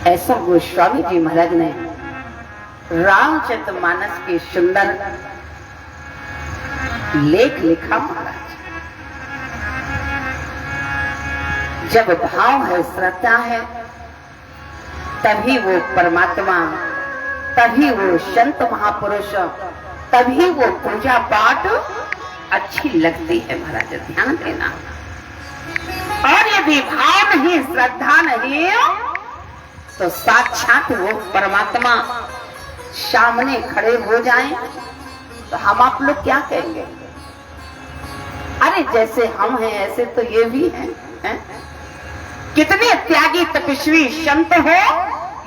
ऐसा गोस्वामी जी महाराज ने रामचरितमानस के सुंदर लेख लिखा। महाराज जब भाव है, श्रद्धा है, तभी वो परमात्मा, तभी वो संत महापुरुष, तभी वो पूजा पाठ अच्छी लगती है। महाराज ध्यान देना। और यदि भाव नहीं, श्रद्धा नहीं, तो साक्षात वो परमात्मा सामने खड़े हो जाएं तो हम आप लोग क्या कहेंगे? अरे जैसे हम हैं ऐसे तो ये भी हैं, हैं? कितने त्यागी तपस्वी संत हो,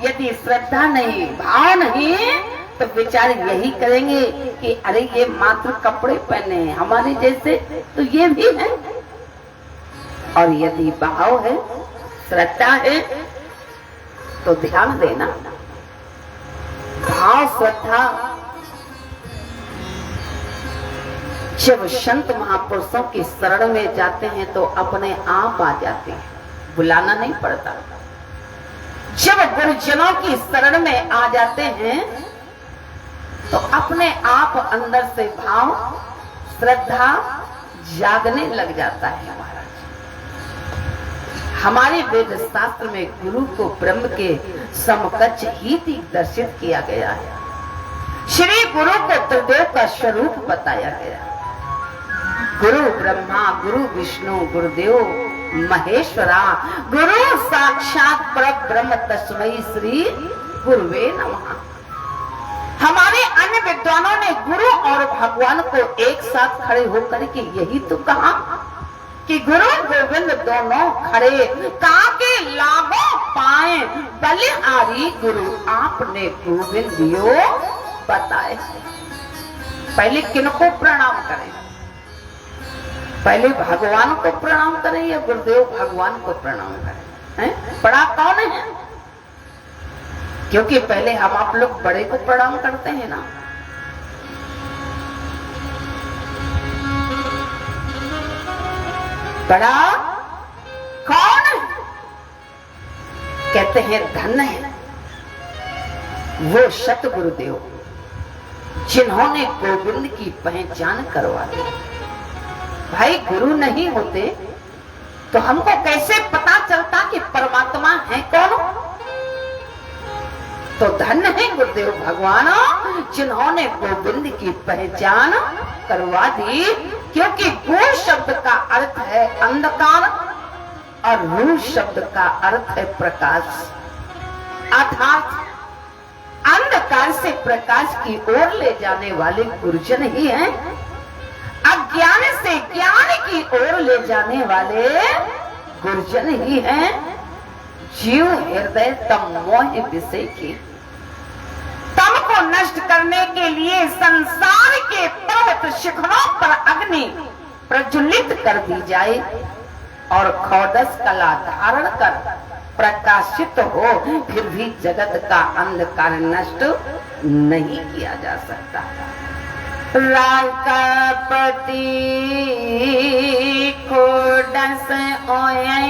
यदि श्रद्धा नहीं, भाव नहीं, तो बेचारे यही करेंगे कि अरे ये मात्र कपड़े पहने हैं हमारे जैसे, तो ये भी है। और यदि भाव है, श्रद्धा है, तो ध्यान देना, भाव श्रद्धा जब संत महापुरुषों की शरण में जाते हैं तो अपने आप आ जाते हैं, बुलाना नहीं पड़ता। जब गुरुजनों की शरण में आ जाते हैं तो अपने आप अंदर से भाव श्रद्धा जागने लग जाता है। महाराज हमारे वेद शास्त्र में गुरु को ब्रह्म के समकक्ष ही दर्शित किया गया है। श्री गुरु को त्रिदेव का स्वरूप बताया गया। गुरु ब्रह्मा, गुरु विष्णु, गुरुदेव महेश्वरा, गुरु साक्षात परब्रह्म तस्मै श्री गुरुवे नमः। हमारे अन्य विद्वानों ने गुरु और भगवान को एक साथ खड़े होकर के यही तो कहा कि गुरु गोविंद दोनों खड़े, काके लागो पाए बलिहारी, गुरु आपने गोविंद दियो बताए। पहले किनको प्रणाम करें? पहले भगवान को प्रणाम करें या गुरुदेव भगवान को प्रणाम करें? हैं? बड़ा कौन है? क्योंकि पहले हम आप लोग बड़े को प्रणाम करते हैं ना। बड़ा कौन है? कहते हैं धन्य है वो सतगुरुदेव जिन्होंने गोविंद की पहचान करवा दी। भाई गुरु नहीं होते तो हमको कैसे पता चलता कि परमात्मा है कौन? तो धन्य है गुरुदेव भगवान जिन्होंने गोविंद की पहचान करवा दी। क्योंकि गो शब्द का अर्थ है अंधकार और रू शब्द का अर्थ है प्रकाश। अर्थात अंधकार से प्रकाश की ओर ले जाने वाले गुरुजन ही हैं। अज्ञान से ज्ञान की ओर ले जाने वाले गुरुजन ही हैं। जीव हृदय तम मोह विषय की, तम को नष्ट करने के लिए संसार के पर्वत शिखरों पर अग्नि प्रज्वलित कर दी जाए और खौदस कला धारण कर प्रकाशित हो, फिर भी जगत का अंधकार नष्ट नहीं किया जा सकता। राकापति खोडस ओये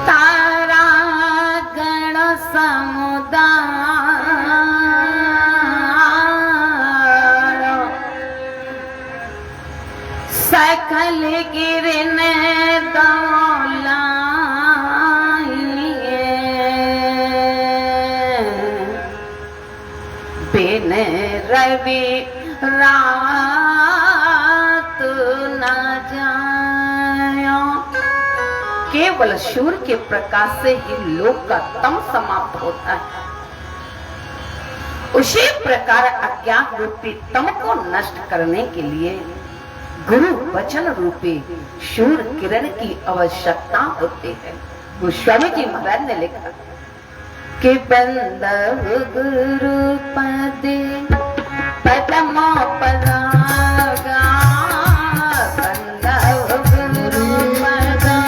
तारा गण समुदाय सकल गिरन दौला बिन रवि रात न जायो। केवल सूर्य के प्रकाश से ही लोक का तम समाप्त होता है। उसी प्रकार अज्ञान रूपी तम को नष्ट करने के लिए गुरु वचन रूपी सूर्य किरण की आवश्यकता होती है। गोस्वामी जी महाराज ने लिखा कि बंदव गुरु पदे पदमो परागा, बंदव गुरु पदे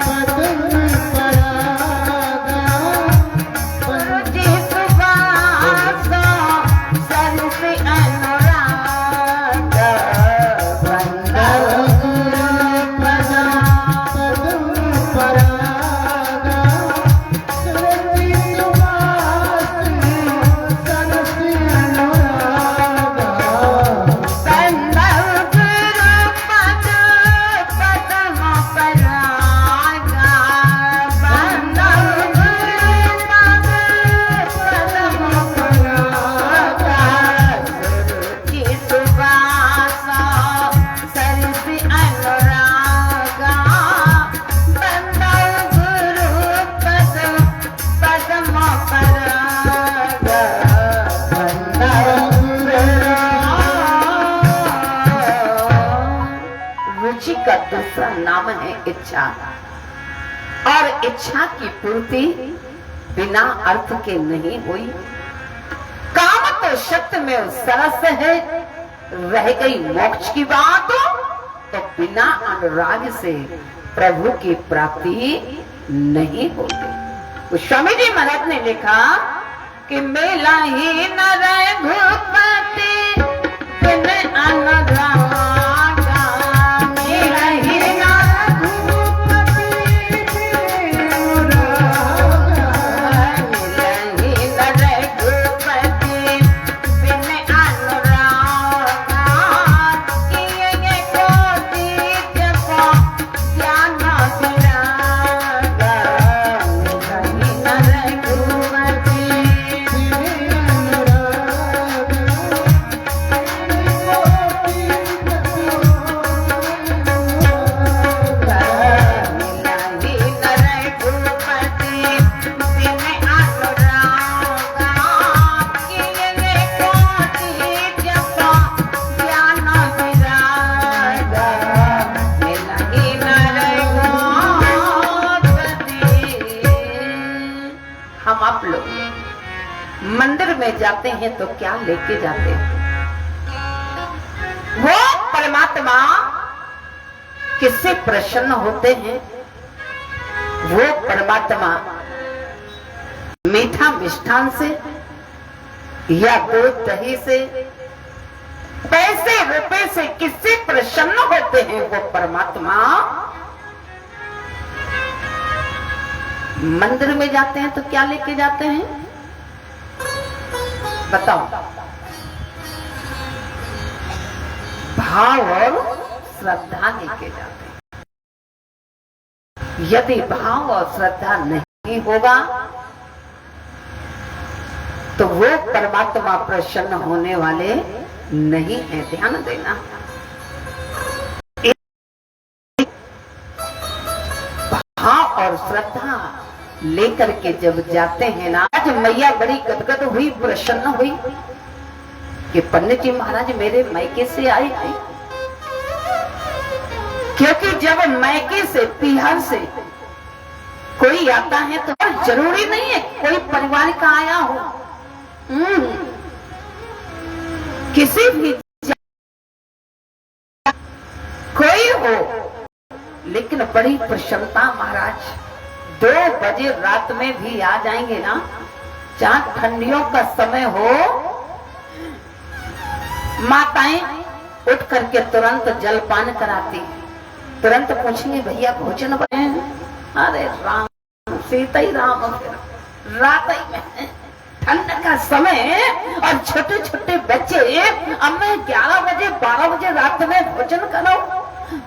पदमो परागा, गुरुजी सुभाषो सर्व अनुराग, बंदव गुरु पदे पदमो परागा। दूसरा नाम है इच्छा। और इच्छा की पूर्ति बिना अर्थ के नहीं हुई। काम तो सत्य में सरस है, रह गई मोक्ष की बात तो बिना अनुराग से प्रभु की प्राप्ति नहीं होती। स्वामी जी महाराज ने लिखा कि मेला ही न रघुपति बिन अनुराग, मेला ही न रघुपति बिन अनुराग, मेला ही न रघुपति बिन अनुराग, किए को दीज को ज्ञान विराग, मेला ही न रघुपति मंदिर में जाते हैं तो क्या लेके जाते हैं? वो परमात्मा किससे प्रसन्न होते हैं? वो परमात्मा मीठा मिष्ठान से या दूध दही से, पैसे रुपए से किससे प्रसन्न होते हैं? वो परमात्मा मंदिर में जाते हैं तो क्या लेके जाते हैं? बताओ। भाव और श्रद्धा लेके जाते हैं। यदि भाव और श्रद्धा नहीं होगा तो वो परमात्मा प्रसन्न होने वाले नहीं है। ध्यान देना। भाव और श्रद्धा लेकर के जब जाते हैं ना, आज मैया बड़ी गदगद हुई, प्रसन्न हुई कि पंडित जी महाराज मेरे मायके से आए हैं। क्योंकि जब मायके से, बिहार से कोई आता है तो जरूरी नहीं है कोई परिवार का आया हो, किसी भी कोई हो, लेकिन बड़ी प्रसन्नता महाराज 2 बजे रात में भी आ जाएंगे ना, जहां ठंडियों का समय हो, माताएं उठ करके तुरंत जलपान कराती, तुरंत पूछेंगे भैया भोजन बने? अरे राम सीता ही राम, रात ही में ठंड का समय और छोटे छोटे बच्चे, अब मैं 11 बजे 12 बजे रात में भोजन करो,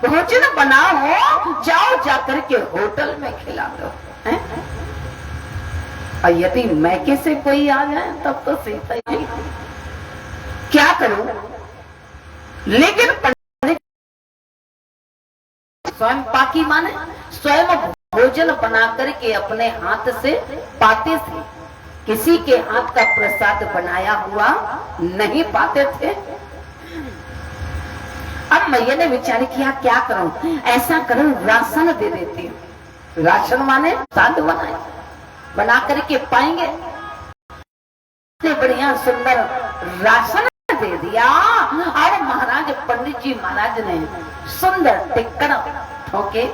भोजन बनाओ, जाओ जाकर के होटल में खिला दो। और यदि मैके से कोई आ जाए तब तो सीता ही क्या करूं? लेकिन स्वयं पाकी माने स्वयं भोजन बना करके अपने हाथ से पाते थे, किसी के हाथ का प्रसाद बनाया हुआ नहीं पाते थे। अब मैया ने विचार किया क्या करूं? ऐसा करूं राशन दे देती हूँ। राशन माने साध बनाए, बना करके पाएंगे, बढ़िया सुंदर राशन दे दिया। और महाराज पंडित जी महाराज ने सुंदर टिक्कड़ ठोके,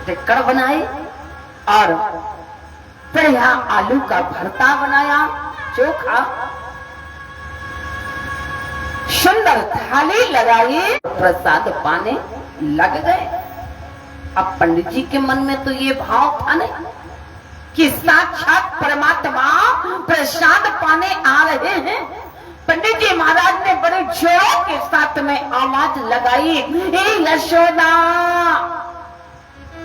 टिक्कड़ बनाए और फिर यहाँ आलू का भरता बनाया, चोखा, सुंदर थाली लगाई, प्रसाद पाने लग गए। अब पंडित जी के मन में तो ये भाव था नहीं कि साक्षात परमात्मा प्रसाद पाने आ रहे हैं। पंडित जी महाराज ने बड़े जोर के साथ में आवाज लगाई, ए यशोदा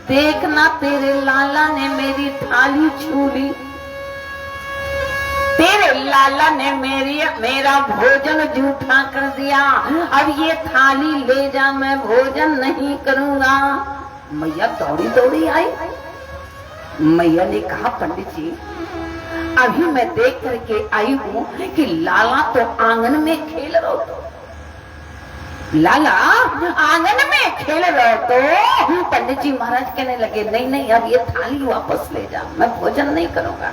देखना तेरे लाला ने मेरी थाली छू ली, तेरे लाला ने मेरा भोजन जूठा कर दिया, अब ये थाली ले जा, मैं भोजन नहीं करूंगा। मैया दौड़ी दौड़ी आई। मैया ने कहा पंडित जी अभी मैं देख करके आई हूं कि लाला तो आंगन में खेल रहे हो, लाला आंगन में खेल रहे तो पंडित जी महाराज कहने लगे नहीं नहीं अब ये थाली वापस ले जा, मैं भोजन नहीं करूंगा,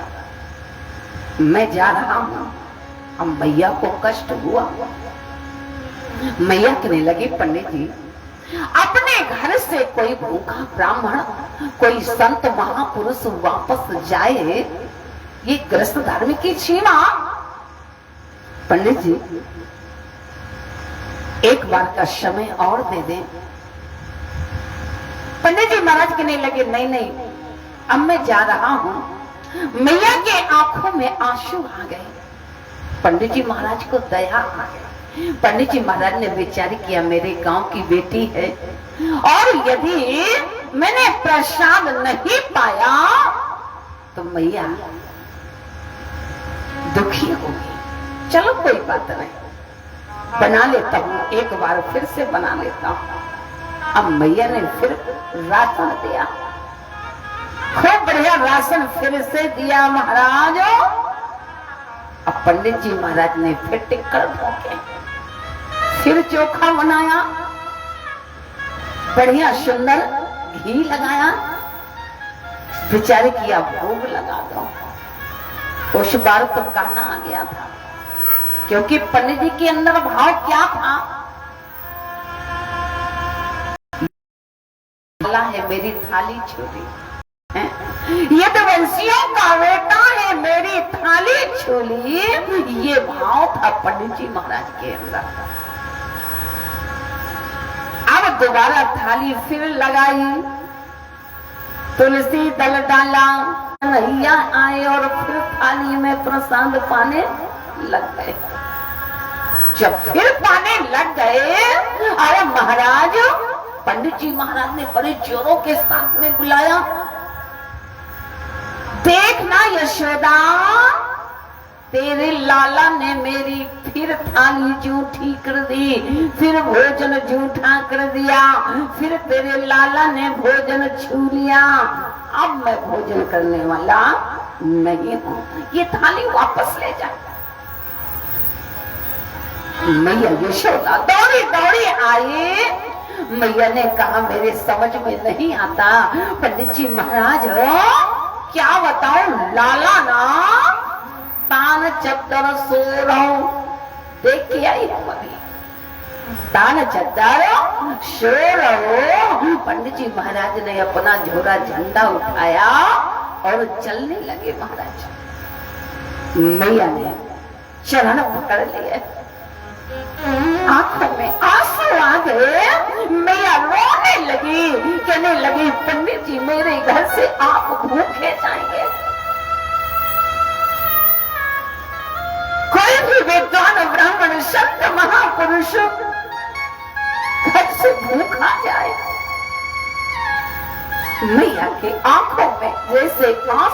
मैं जा रहा हूं। अब मैया को कष्ट हुआ। मैया कहने लगी पंडित जी अपने घर से कोई भूखा ब्राह्मण कोई संत महापुरुष वापस जाए ये गृहस्थ धर्म की सीमा। पंडित जी एक बार का समय और दे दें। पंडित जी महाराज कहने लगे नहीं नहीं अब मैं जा रहा हूं। मैया के आंखों में आंसू आ गए। पंडित जी महाराज को दया आ गई। पंडित जी महाराज ने विचार किया मेरे गांव की बेटी है और यदि मैंने प्रसाद नहीं पाया तो मैया दुखी होगी। चलो कोई बात नहीं, बना लेता हूं, एक बार फिर से बना लेता हूं। अब मैया ने फिर राशन दिया, खूब बढ़िया राशन फिर से दिया महाराज। अब पंडित जी महाराज ने फिर टिक्कर ठोके, फिर चोखा बनाया, बढ़िया सुंदर घी लगाया, विचार किया भोग लगा दो। उस बार तो कहना आ गया था क्योंकि पंडित जी के अंदर भाव क्या था, है मेरी थाली छोली, ये तो वंशियों का बेटा है मेरी थाली छोली, ये भाव था पंडित जी महाराज के अंदर। अब दोबारा थाली फिर लगाई, तुलसी दल डाला, कन्हैया आए और फिर थाली में प्रसाद पाने लग गए। जब फिर पाने लग गए अरे महाराज पंडित जी महाराज ने बड़े जोरों के साथ में बुलाया, देखना यशोदा तेरे लाला ने मेरी फिर थाली जूठी कर दी, फिर भोजन जूठा कर दिया, फिर तेरे लाला ने भोजन छू लिया, अब मैं भोजन करने वाला नहीं हूं, ये थाली वापस ले जा। मैया यशोदा दौड़ी दौड़ी आई। मैया ने कहा मेरे समझ में नहीं आता पंडित जी महाराज क्या बताऊं, लाला ना तान चद्दर सो रहा हूं, देख के आई हूं अभी, तान चद्दर सो रहो। पंडित जी महाराज ने अपना झोरा झंडा उठाया और चलने लगे। महाराज मैया ने चरण पकड़ लिए, आंखों में आंसू आ गए। मैया रोने लगी, कहने लगी पंडित जी मेरे घर से आप भूखे जाएंगे। कोई भी विद्वान ब्राह्मण संत महापुरुष घर से भूखा जाए। मैया की आंखों में जैसे आंसू